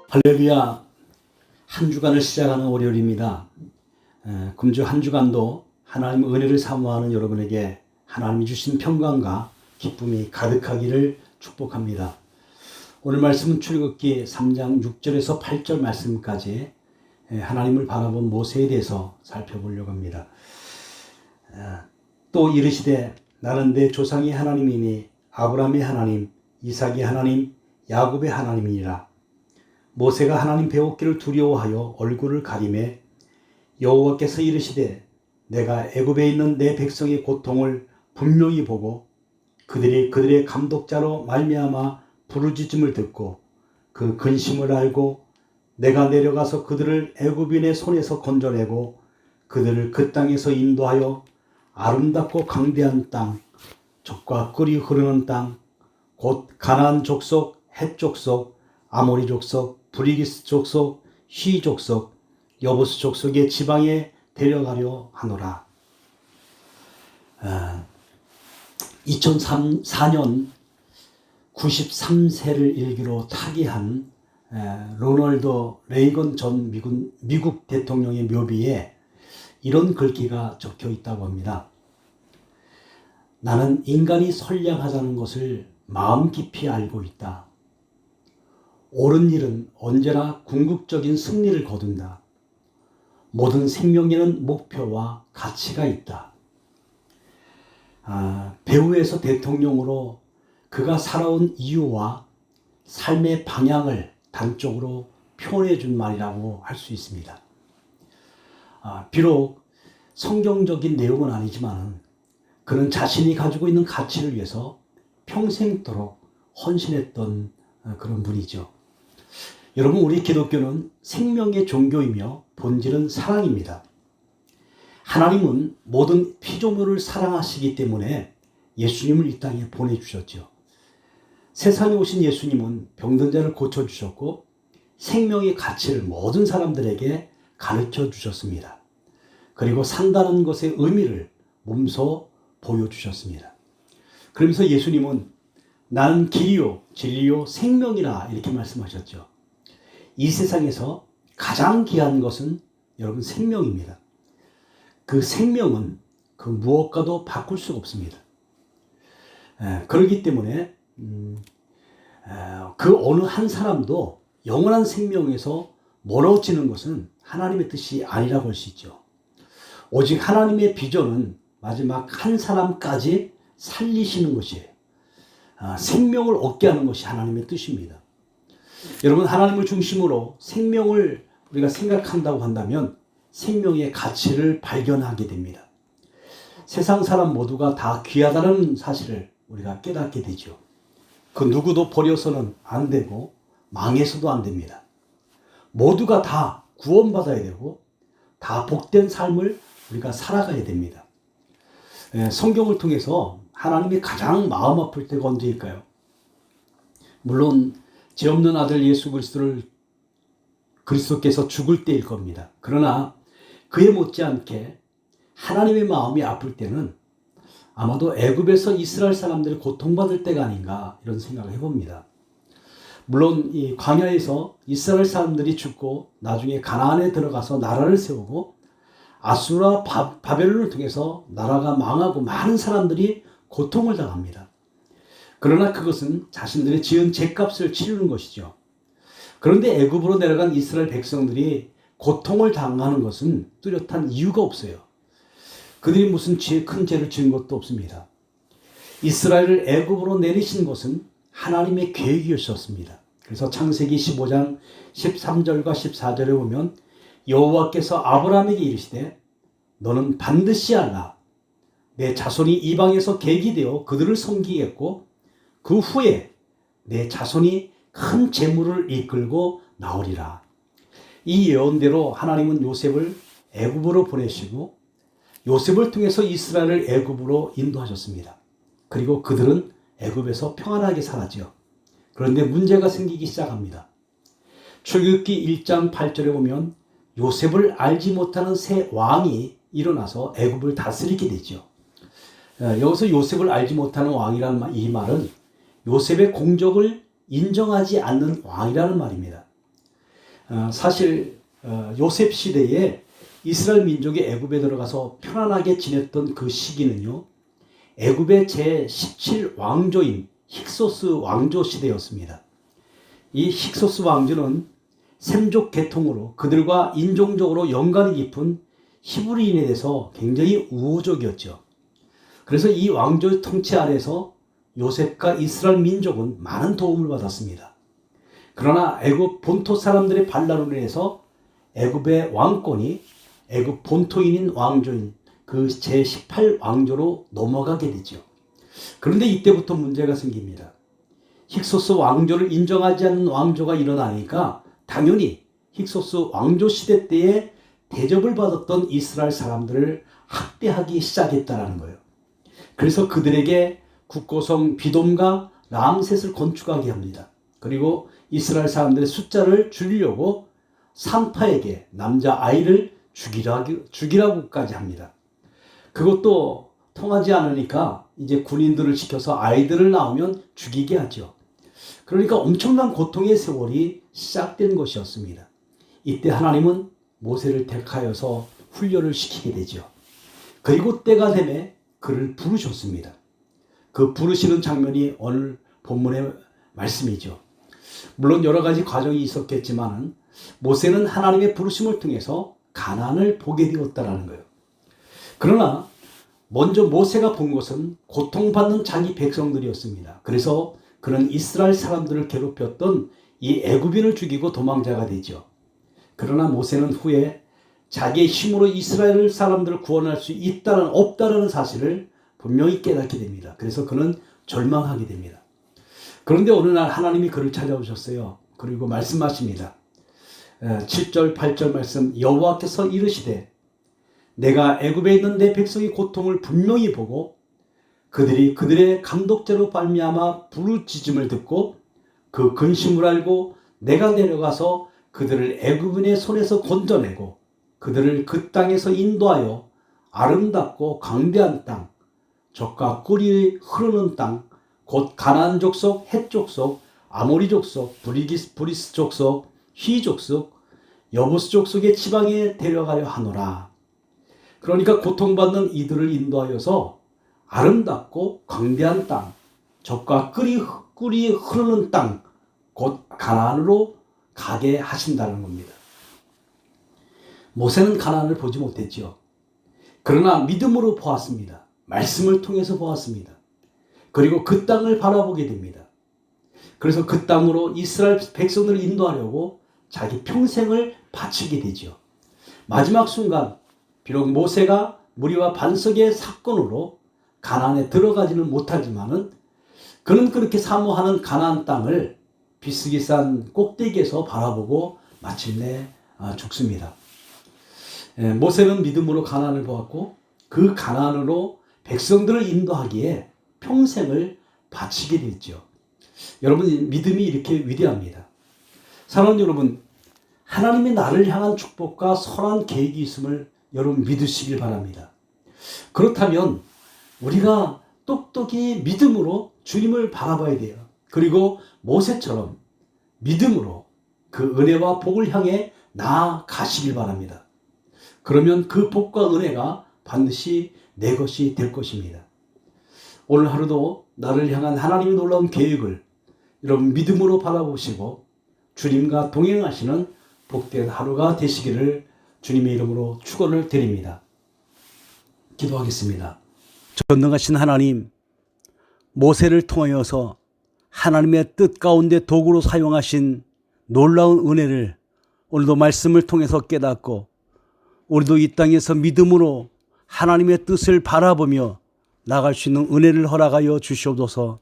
할렐루야. 한 주간을 시작하는 월요일입니다. 금주 한 주간도 하나님의 은혜를 사모하는 여러분에게 하나님이 주신 평강과 기쁨이 가득하기를 축복합니다. 오늘 말씀은 출애굽기 3장 6절에서 8절 말씀까지 하나님을 바라본 모세에 대해서 살펴보려고 합니다. 또 이르시되 나는 내 조상의 하나님이니 아브라함의 하나님, 이삭의 하나님, 야곱의 하나님이니라. 모세가 하나님 배웠기를 두려워하여 얼굴을 가리매 여호와께서 이르시되 내가 애굽에 있는 내 백성의 고통을 분명히 보고 그들의 감독자로 말미암아 부르짖음을 듣고 그 근심을 알고 내가 내려가서 그들을 애굽인의 손에서 건져내고 그들을 그 땅에서 인도하여 아름답고 강대한 땅, 젖과 꿀이 흐르는 땅, 곧 가나안 족속, 헷 족속, 아모리 족속, 브리기스 족속, 히 족속, 여부스 족속의 지방에 데려가려 하노라. 2004년 93세를 일기로 타계한 로널드 레이건 전 미국 대통령의 묘비에 이런 글귀가 적혀 있다고 합니다. 나는 인간이 선량하다는 것을 마음 깊이 알고 있다. 옳은 일은 언제나 궁극적인 승리를 거둔다. 모든 생명에는 목표와 가치가 있다. 배후에서 대통령으로 그가 살아온 이유와 삶의 방향을 단적으로 표현해 준 말이라고 할 수 있습니다. 비록 성경적인 내용은 아니지만 그는 자신이 가지고 있는 가치를 위해서 평생도록 헌신했던 그런 분이죠. 여러분, 우리 기독교는 생명의 종교이며 본질은 사랑입니다. 하나님은 모든 피조물을 사랑하시기 때문에 예수님을 이 땅에 보내주셨죠. 세상에 오신 예수님은 병든 자를 고쳐주셨고 생명의 가치를 모든 사람들에게 가르쳐 주셨습니다. 그리고 산다는 것의 의미를 몸소 보여주셨습니다. 그러면서 예수님은 나는 길이요 진리요 생명이라 이렇게 말씀하셨죠. 이 세상에서 가장 귀한 것은 여러분 생명입니다. 그 생명은 그 무엇과도 바꿀 수가 없습니다. 그렇기 때문에 그 어느 한 사람도 영원한 생명에서 멀어지는 것은 하나님의 뜻이 아니라고 할 수 있죠. 오직 하나님의 비전은 마지막 한 사람까지 살리시는 것이에요. 생명을 얻게 하는 것이 하나님의 뜻입니다. 여러분, 하나님을 중심으로 생명을 우리가 생각한다고 한다면 생명의 가치를 발견하게 됩니다. 세상 사람 모두가 다 귀하다는 사실을 우리가 깨닫게 되죠. 그 누구도 버려서는 안 되고 망해서도 안 됩니다. 모두가 다 구원받아야 되고 다 복된 삶을 우리가 살아가야 됩니다. 성경을 통해서 하나님이 가장 마음 아플 때가 언제일까요? 물론 죄 없는 아들 예수 그리스도께서 죽을 때일 겁니다. 그러나 그에 못지않게 하나님의 마음이 아플 때는 아마도 애굽에서 이스라엘 사람들이 고통받을 때가 아닌가 이런 생각을 해봅니다. 물론 이 광야에서 이스라엘 사람들이 죽고 나중에 가나안에 들어가서 나라를 세우고 아수르와 바벨론을 통해서 나라가 망하고 많은 사람들이 고통을 당합니다. 그러나 그것은 자신들이 지은 죄값을 치르는 것이죠. 그런데 애굽으로 내려간 이스라엘 백성들이 고통을 당하는 것은 뚜렷한 이유가 없어요. 그들이 무슨 큰 죄를 지은 것도 없습니다. 이스라엘을 애굽으로 내리신 것은 하나님의 계획이었습니다. 그래서 창세기 15장 13절과 14절에 보면 여호와께서 아브라함에게 이르시되 너는 반드시 알라. 내 자손이 이방에서 객이 되어 그들을 섬기겠고 그 후에 내 자손이 큰 재물을 이끌고 나오리라. 이 예언대로 하나님은 요셉을 애굽으로 보내시고 요셉을 통해서 이스라엘을 애굽으로 인도하셨습니다. 그리고 그들은 애굽에서 평안하게 살았죠. 그런데 문제가 생기기 시작합니다. 출애굽기 1장 8절에 보면 요셉을 알지 못하는 새 왕이 일어나서 애굽을 다스리게 되죠. 여기서 요셉을 알지 못하는 왕이라는 이 말은 요셉의 공적을 인정하지 않는 왕이라는 말입니다. 사실 요셉 시대에 이스라엘 민족이 애굽에 들어가서 편안하게 지냈던 그 시기는요, 애굽의 제17 왕조인 힉소스 왕조 시대였습니다. 이 힉소스 왕조는 셈족 계통으로 그들과 인종적으로 연관이 깊은 히브리인에 대해서 굉장히 우호적이었죠. 그래서 이 왕조의 통치 아래서 요셉과 이스라엘 민족은 많은 도움을 받았습니다. 그러나 애굽 본토 사람들의 반란으로 인해서 애굽의 왕권이 애굽 본토인인 왕조인 그 제18 왕조로 넘어가게 되죠. 그런데 이때부터 문제가 생깁니다. 힉소스 왕조를 인정하지 않는 왕조가 일어나니까 당연히 힉소스 왕조 시대 때에 대접을 받았던 이스라엘 사람들을 학대하기 시작했다는 거예요. 그래서 그들에게 국고성 비돔과 람셋을 건축하게 합니다. 그리고 이스라엘 사람들의 숫자를 줄이려고 산파에게 남자아이를 죽이라고까지 합니다. 그것도 통하지 않으니까 이제 군인들을 시켜서 아이들을 낳으면 죽이게 하죠. 그러니까 엄청난 고통의 세월이 시작된 것이었습니다. 이때 하나님은 모세를 택하여서 훈련을 시키게 되죠. 그리고 때가 되매 그를 부르셨습니다. 그 부르시는 장면이 오늘 본문의 말씀이죠. 물론 여러 가지 과정이 있었겠지만 모세는 하나님의 부르심을 통해서 가나안을 보게 되었다는 거예요. 그러나 먼저 모세가 본 것은 고통받는 자기 백성들이었습니다. 그래서 그는 이스라엘 사람들을 괴롭혔던 이 애굽인을 죽이고 도망자가 되죠. 그러나 모세는 후에 자기의 힘으로 이스라엘 사람들을 구원할 수 없다는 사실을 분명히 깨닫게 됩니다. 그래서 그는 절망하게 됩니다. 그런데 어느 날 하나님이 그를 찾아오셨어요. 그리고 말씀하십니다. 7절 8절 말씀, 여호와께서 이르시되 내가 애굽에 있는 내 백성의 고통을 분명히 보고 그들이 그들의 감독자로 발미암아 부르짖음을 듣고 그 근심을 알고 내가 내려가서 그들을 애굽인의 손에서 건져내고 그들을 그 땅에서 인도하여 아름답고 광대한 땅, 젖과 꿀이 흐르는 땅, 곧 가나안 족속, 헷 족속, 아모리 족속, 브리스 족속, 휘 족속, 여부스 족속의 지방에 데려가려 하노라. 그러니까 고통받는 이들을 인도하여서 아름답고 광대한 땅, 젖과 꿀이 흐르는 땅, 곧 가나안으로 가게 하신다는 겁니다. 모세는 가나안을 보지 못했죠. 그러나 믿음으로 보았습니다. 말씀을 통해서 보았습니다. 그리고 그 땅을 바라보게 됩니다. 그래서 그 땅으로 이스라엘 백성들을 인도하려고 자기 평생을 바치게 되죠. 마지막 순간 비록 모세가 무리와 반석의 사건으로 가나안에 들어가지는 못하지만은 그는 그렇게 사모하는 가나안 땅을 비스기산 꼭대기에서 바라보고 마침내 죽습니다. 모세는 믿음으로 가나안을 보았고 그 가나안으로 백성들을 인도하기에 평생을 바치게 됐죠. 여러분, 믿음이 이렇게 위대합니다. 사랑하는 여러분, 하나님의 나를 향한 축복과 선한 계획이 있음을 여러분 믿으시길 바랍니다. 그렇다면 우리가 똑똑히 믿음으로 주님을 바라봐야 돼요. 그리고 모세처럼 믿음으로 그 은혜와 복을 향해 나아가시길 바랍니다. 그러면 그 복과 은혜가 반드시 내 것이 될 것입니다. 오늘 하루도 나를 향한 하나님의 놀라운 계획을 여러분 믿음으로 바라보시고 주님과 동행하시는 복된 하루가 되시기를 주님의 이름으로 축원을 드립니다. 기도하겠습니다. 전능하신 하나님, 모세를 통하여서 하나님의 뜻 가운데 도구로 사용하신 놀라운 은혜를 오늘도 말씀을 통해서 깨닫고 우리도 이 땅에서 믿음으로 하나님의 뜻을 바라보며 나갈 수 있는 은혜를 허락하여 주시옵소서.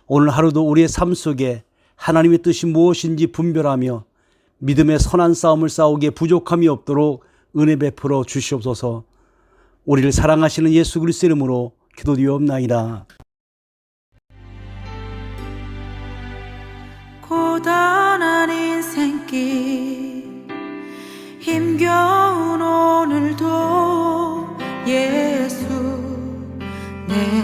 오늘 하루도 우리의 삶 속에 하나님의 뜻이 무엇인지 분별하며 믿음의 선한 싸움을 싸우기에 부족함이 없도록 은혜 베풀어 주시옵소서. 우리를 사랑하시는 예수 그리스도 이름으로 기도드리옵나이다. 고단한 인생길 힘겨운 오늘도 예수 내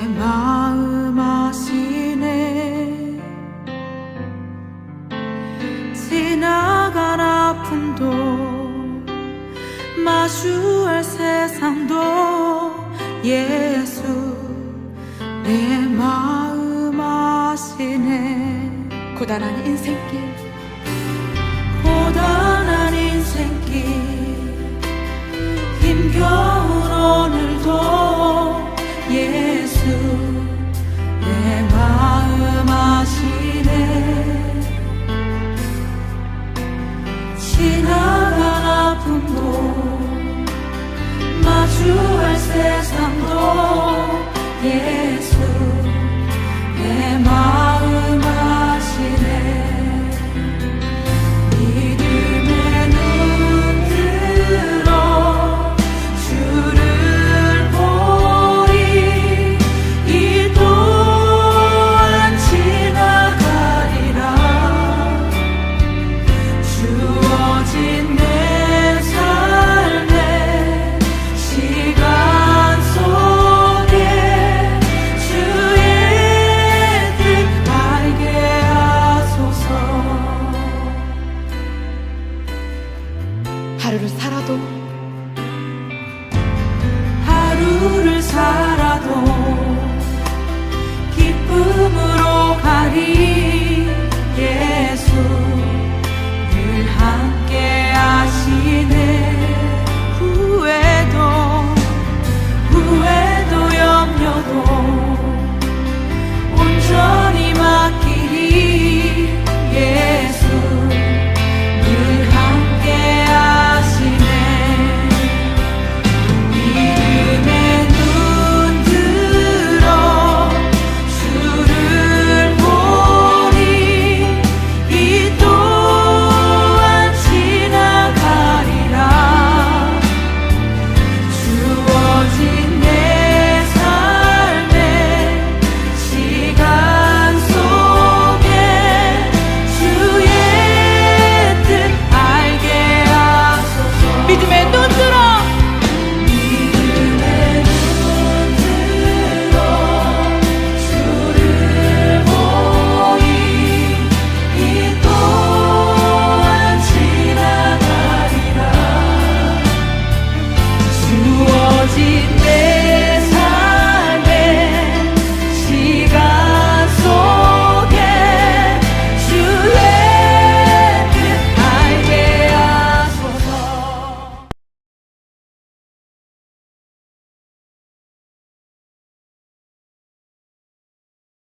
예수 내 마음 아시네. 고단한 인생길, 고단한 인생길, 힘겨운 오늘도